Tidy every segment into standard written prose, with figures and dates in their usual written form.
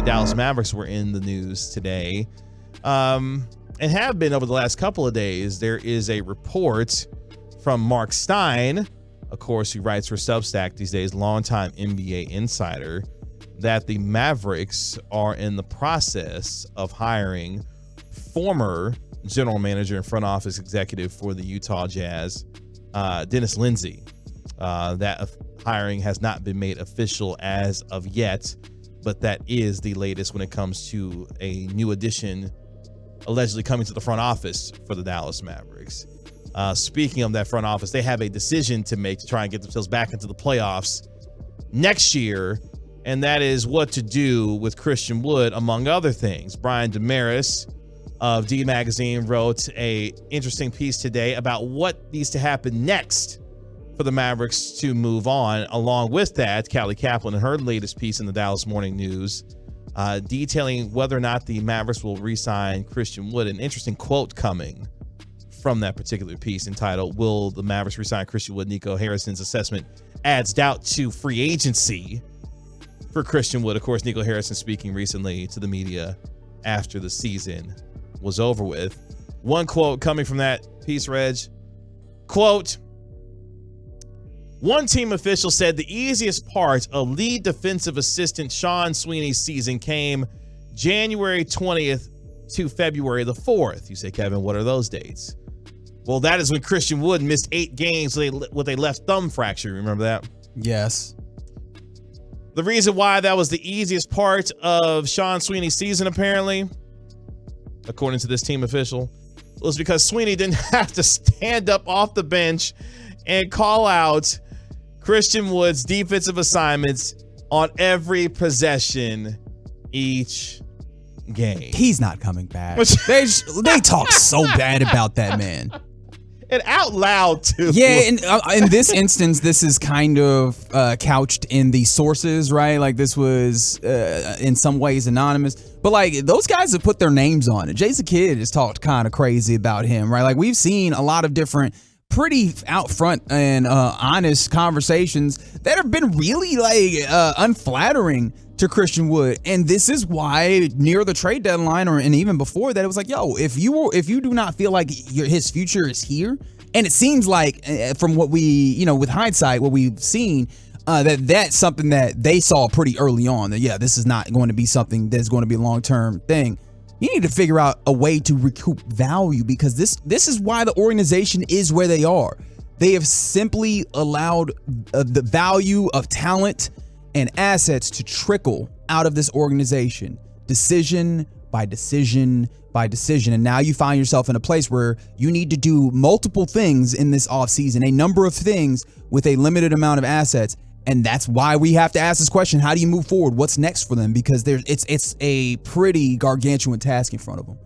Dallas Mavericks were in the news today, and have been over the last couple of days. There is a report from Mark Stein, of course, who writes for Substack these days, longtime NBA insider, that the Mavericks are in the process of hiring former general manager and front office executive for the Utah Jazz, Dennis Lindsey. That hiring has not been made official as of yet, but that is the latest when it comes to a new addition allegedly coming to the front office for the Dallas Mavericks. Speaking of that front office, they have a decision to make to try and get themselves back into the playoffs next year, and that is what to do with Christian Wood, among other things. Brian Damaris of D Magazine wrote a interesting piece today about what needs to happen next for the Mavericks to move on. Along with that, Callie Kaplan, in her latest piece in the Dallas Morning News, detailing whether or not the Mavericks will re-sign Christian Wood. An interesting quote coming from that particular piece entitled, "Will the Mavericks re-sign Christian Wood?" Nico Harrison's assessment adds doubt to free agency for Christian Wood. Of course, Nico Harrison speaking recently to the media after the season was over with. One quote coming from that piece, Reg, quote, "One team official said the easiest part of lead defensive assistant Sean Sweeney's season came January 20th to February the 4th. You say, Kevin, what are those dates? Well, that is when Christian Wood missed 8 games with a left thumb fracture. Remember that? Yes. The reason why that was the easiest part of Sean Sweeney's season, apparently, according to this team official, was because Sweeney didn't have to stand up off the bench and call out Christian Wood's defensive assignments on every possession each game." He's not coming back. They talk so bad about that man. And out loud, too. Yeah, and in this instance, this is kind of couched in the sources, right? Like, this was in some ways anonymous. But, like, those guys have put their names on it. Jason Kidd has talked kind of crazy about him, right? Like, we've seen a lot of different pretty out front and honest conversations that have been really, like, unflattering to Christian Wood. And this is why near the trade deadline and even before that, it was like, yo, if you do not feel like his future is here, and it seems like from what we, with hindsight, what we've seen, that's something that they saw pretty early on, that, yeah, this is not going to be something that's going to be a long-term thing. You need to figure out a way to recoup value, because this is why the organization is where they are. They have simply allowed the value of talent and assets to trickle out of this organization, decision by decision by decision. And now you find yourself in a place where you need to do multiple things in this offseason, a number of things with a limited amount of assets. And that's why we have to ask this question: how do you move forward? What's next for them? Because it's a pretty gargantuan task in front of them.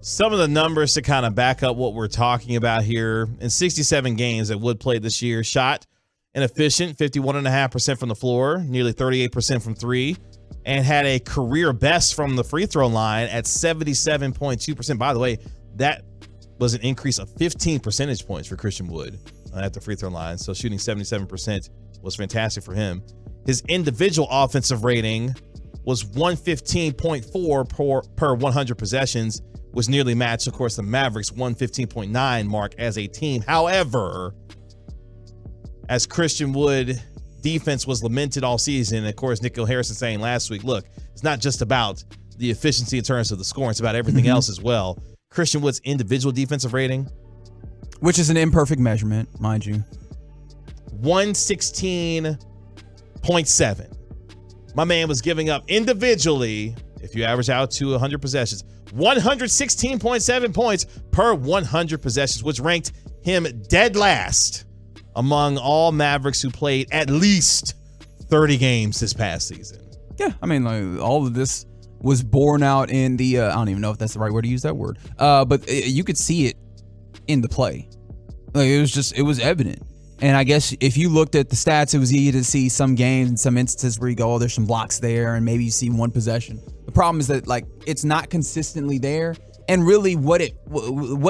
Some of the numbers to kind of back up what we're talking about here: in 67 games that Wood played this year, shot an efficient 51.5% from the floor, nearly 38% from three, and had a career best from the free throw line at 77.2%. By the way, that was an increase of 15 percentage points for Christian Wood at the free throw line. So shooting 77% was fantastic for him. His individual offensive rating was 115.4 per 100 possessions, was nearly matched, of course, the Mavericks 115.9 mark as a team. However, as Christian Wood defense was lamented all season, and of course, Nico Harrison saying last week, look, it's not just about the efficiency in terms of the scoring, it's about everything else as well. Christian Wood's individual defensive rating, which is an imperfect measurement, mind you, 116.7. My man was giving up individually, if you average out to 100 possessions, 116.7 points per 100 possessions, which ranked him dead last among all Mavericks who played at least 30 games this past season. Yeah, I mean, like, all of this was borne out in the, I don't even know if that's the right word to use that word, but you could see it in the play. Like, it was evident. And I guess if you looked at the stats, it was easy to see some games and some instances where you go, oh, there's some blocks there, and maybe you see one possession. The problem is that, like, it's not consistently there. And really what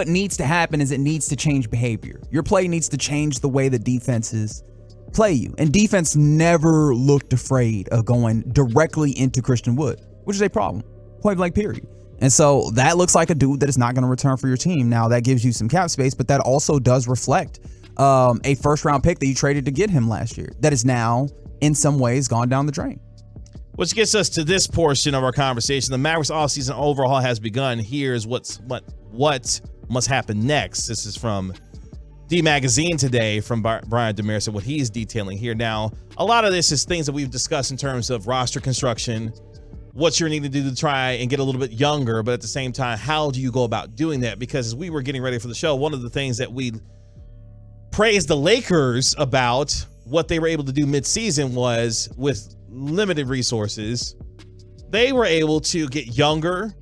needs to happen is it needs to change behavior. Your play needs to change the way the defenses play you. And defense never looked afraid of going directly into Christian Wood. which is a problem. Point blank period. And so that looks like a dude that is not going to return for your team. Now, that gives you some cap space, but that also does reflect a first-round pick that you traded to get him last year that is now, in some ways, gone down the drain. Which gets us to this portion of our conversation. The Mavericks offseason overhaul has begun. Here's what must happen next. This is from D Magazine today from Brian Demarest and what he's detailing here. Now, a lot of this is things that we've discussed in terms of roster construction, what you're needing to do to try and get a little bit younger, but at the same time, how do you go about doing that? Because as we were getting ready for the show, one of the things that we praised the Lakers about what they were able to do midseason was with limited resources, they were able to get younger,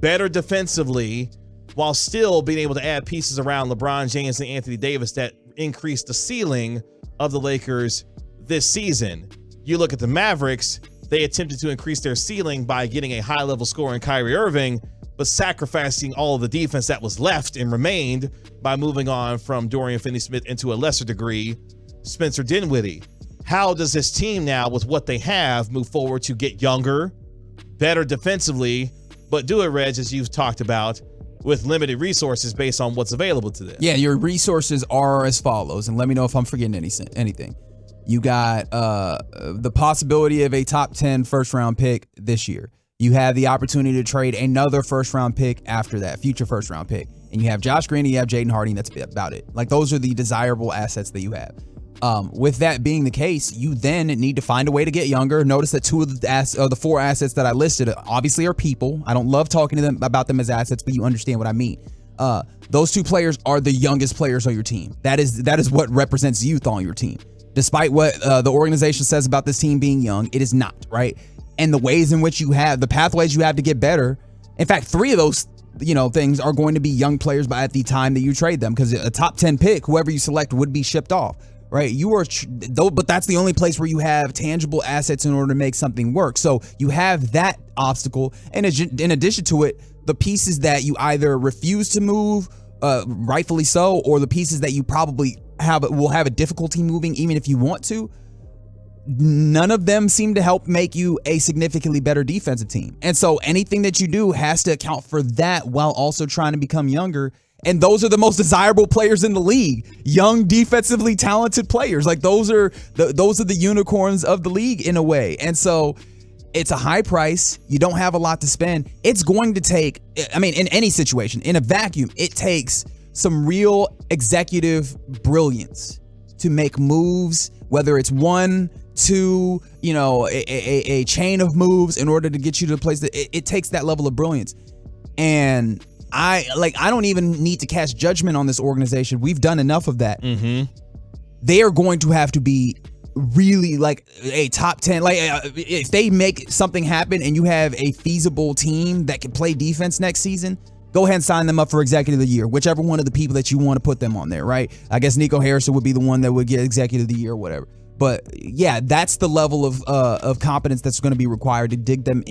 better defensively, while still being able to add pieces around LeBron James and Anthony Davis that increased the ceiling of the Lakers this season. You look at the Mavericks, they attempted to increase their ceiling by getting a high-level scorer in Kyrie Irving, but sacrificing all of the defense that was left and remained by moving on from Dorian Finney-Smith and to a lesser degree, Spencer Dinwiddie. How does this team now, with what they have, move forward to get younger, better defensively, but do it, Reg, as you've talked about, with limited resources based on what's available to them? Yeah, your resources are as follows, and let me know if I'm forgetting anything. You got the possibility of a top 10 first-round pick this year. You have the opportunity to trade another first-round pick after that, future first-round pick. And you have Josh Green and you have Jaden Hardy, and that's about it. Like, those are the desirable assets that you have. With that being the case, you then need to find a way to get younger. Notice that two of the four assets that I listed obviously are people. I don't love talking to them about them as assets, but you understand what I mean. Those two players are the youngest players on your team. That is what represents youth on your team. Despite what the organization says about this team being young, it is not, right? And the ways in which you have, the pathways you have to get better. In fact, three of those things are going to be young players by at the time that you trade them, because a top 10 pick, whoever you select, would be shipped off. Right, but that's the only place where you have tangible assets in order to make something work. So you have that obstacle, and in addition to it, the pieces that you either refuse to move, rightfully so, or the pieces that you probably will have a difficulty moving, even if you want to. None of them seem to help make you a significantly better defensive team, and so anything that you do has to account for that while also trying to become younger. And those are the most desirable players in the league. Young, defensively talented players. Like, those are the unicorns of the league in a way. And so it's a high price. You don't have a lot to spend. It's going to take, in any situation, in a vacuum, it takes some real executive brilliance to make moves, whether it's one, two, a chain of moves in order to get you to the place that it takes that level of brilliance. And I don't even need to cast judgment on this organization. We've done enough of that. Mm-hmm. They are going to have to be really like a top 10. If they make something happen and you have a feasible team that can play defense next season, go ahead and sign them up for Executive of the Year, whichever one of the people that you want to put them on there, right? I guess Nico Harrison would be the one that would get Executive of the Year or whatever. But yeah, that's the level of competence that's going to be required to dig them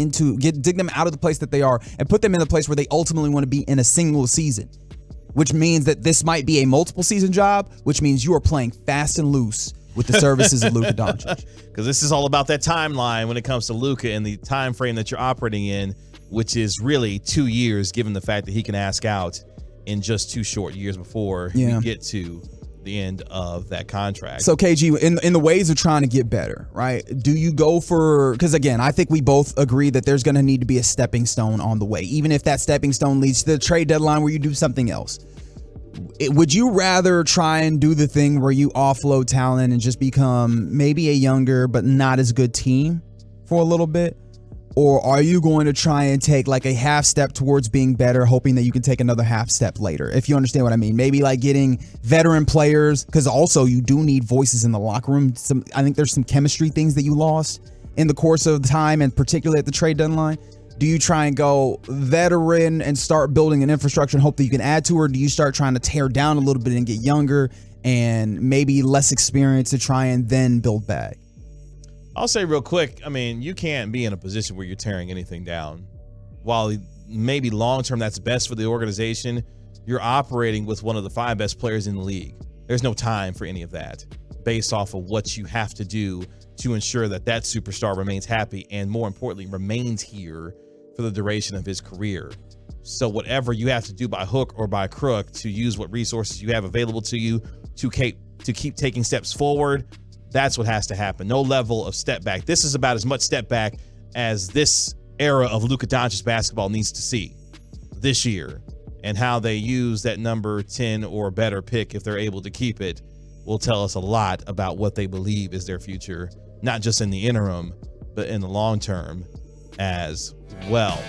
out of the place that they are and put them in the place where they ultimately want to be in a single season, which means that this might be a multiple season job, which means you are playing fast and loose with the services of Luka Doncic. Because this is all about that timeline when it comes to Luka and the time frame that you're operating in, which is really 2 years, given the fact that he can ask out in just 2 short years before we get to the end of that contract. So KG, in the ways of trying to get better, right? Do you go for, because again, I think we both agree that there's going to need to be a stepping stone on the way, even if that stepping stone leads to the trade deadline where you do something else. Would you rather try and do the thing where you offload talent and just become maybe a younger but not as good team for a little bit? Or are you going to try and take like a half step towards being better, hoping that you can take another half step later? If you understand what I mean. Maybe like getting veteran players, because also you do need voices in the locker room. I think there's some chemistry things that you lost in the course of time, and particularly at the trade deadline. Do you try and go veteran and start building an infrastructure and hope that you can add to, or do you start trying to tear down a little bit and get younger and maybe less experience to try and then build back? I'll say real quick, you can't be in a position where you're tearing anything down. While maybe long-term that's best for the organization, you're operating with one of the 5 best players in the league. There's no time for any of that. based off of what you have to do to ensure that that superstar remains happy and, more importantly, remains here for the duration of his career. So whatever you have to do by hook or by crook to use what resources you have available to you to keep taking steps forward, that's what has to happen. No level of step back. This is about as much step back as this era of Luka Doncic basketball needs to see this year. And how they use that number 10 or better pick, if they're able to keep it, will tell us a lot about what they believe is their future, not just in the interim, but in the long term as well.